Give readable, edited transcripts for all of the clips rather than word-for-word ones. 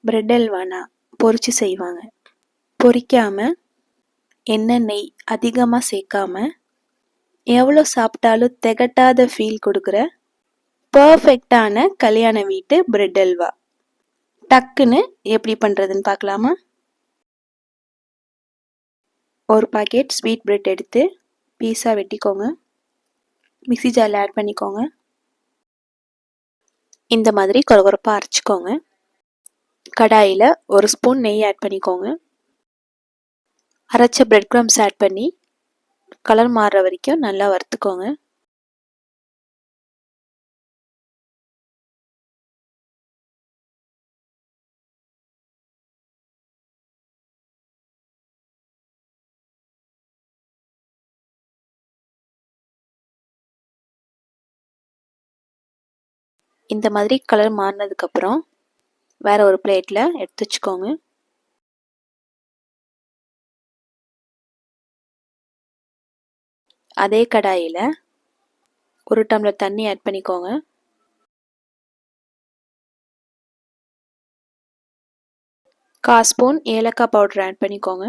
Bread அல்வானா பொரிச்சு செய்வாங்க. பொரிக்காம எண்ணெய் நெய் அதிகமாக சேர்க்காம எவ்வளோ சாப்பிட்டாலும் திகட்டாத ஃபீல் கொடுக்குற பர்ஃபெக்டான கல்யாண வீட்டு பிரெட் அல்வா. டக்குன்னு எப்படி பண்ணுறதுன்னு பார்க்கலாமா? ஒரு பாக்கெட் ஸ்வீட் பிரெட் எடுத்து பீஸாக வெட்டிக்கோங்க. மிக்ஸி ஜாரில் ஆட் பண்ணிக்கோங்க. இந்த மாதிரி கொரகொரப்பாக அரைச்சிக்கோங்க. கடாயில் ஒரு ஸ்பூன் நெய் ஆட் பண்ணிக்கோங்க. அரைச்ச பிரெட் க்ரம்ஸ் ஆட் பண்ணி கலர் மாறுற வரைக்கும் நல்லா வறுத்துக்கோங்க. இந்த மாதிரி கலர் மாறினதுக்கப்புறம் வேற ஒரு பிளேட்டில் எடுத்து வச்சுக்கோங்க. அதே கடாயில் ஒரு டம்ளர் தண்ணி ஆட் பண்ணிக்கோங்க. கால் ஸ்பூன் ஏலக்காய் பவுடர் ஆட் பண்ணிக்கோங்க.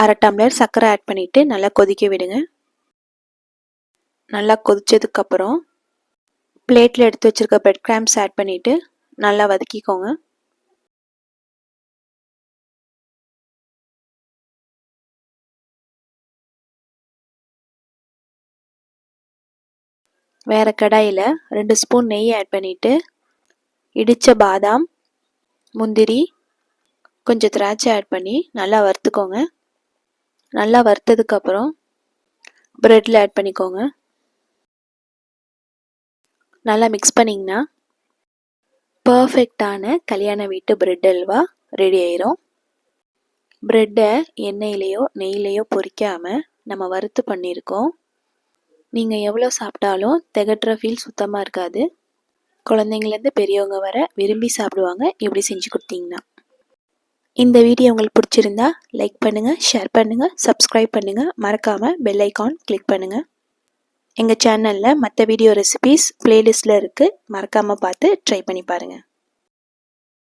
அரை டம்ளர் சர்க்கரை ஆட் பண்ணிவிட்டு நல்லா கொதிக்க விடுங்க. நல்லா கொதிச்சதுக்கப்புறம் பிளேட்டில் எடுத்து வச்சுருக்க பிரெட் கிராம்ஸ் ஆட் பண்ணிவிட்டு நல்லா வதக்கிக்கோங்க. வேறு கடாயில் 2 ஸ்பூன் நெய் ஆட் பண்ணிவிட்டு இடித்த பாதாம், முந்திரி, கொஞ்சம் திராட்சை ஆட் பண்ணி நல்லா வறுத்துக்கோங்க. நல்லா வறுத்ததுக்கப்புறம் ப்ரெட்டில் ஆட் பண்ணிக்கோங்க. நல்லா மிக்ஸ் பண்ணிங்கன்னா பர்ஃபெக்டான கல்யாண வீட்டு பிரெட் அல்வா ரெடி ஆயிரும். ப்ரெட்டை எண்ணெயிலையோ நெய்யிலையோ பொரிக்காமல் நம்ம வறுத்து பண்ணியிருக்கோம். நீங்கள் எவ்வளோ சாப்பிட்டாலும் திகட்டுற ஃபீல் சுத்தமாக இருக்காது. குழந்தைங்கலேருந்து பெரியவங்க வர விரும்பி சாப்பிடுவாங்க இப்படி செஞ்சு கொடுத்தீங்கன்னா. இந்த வீடியோ உங்களுக்கு பிடிச்சிருந்தா லைக் பண்ணுங்கள், ஷேர் பண்ணுங்கள், சப்ஸ்கிரைப் பண்ணுங்கள். மறக்காமல் பெல் ஐக்கான் கிளிக் பண்ணுங்கள். எங்கள் சேனலில் மற்ற வீடியோ ரெசிபீஸ் பிளேலிஸ்ட்டில் இருக்குது. மறக்காமல் பார்த்து ட்ரை பண்ணி பாருங்கள்.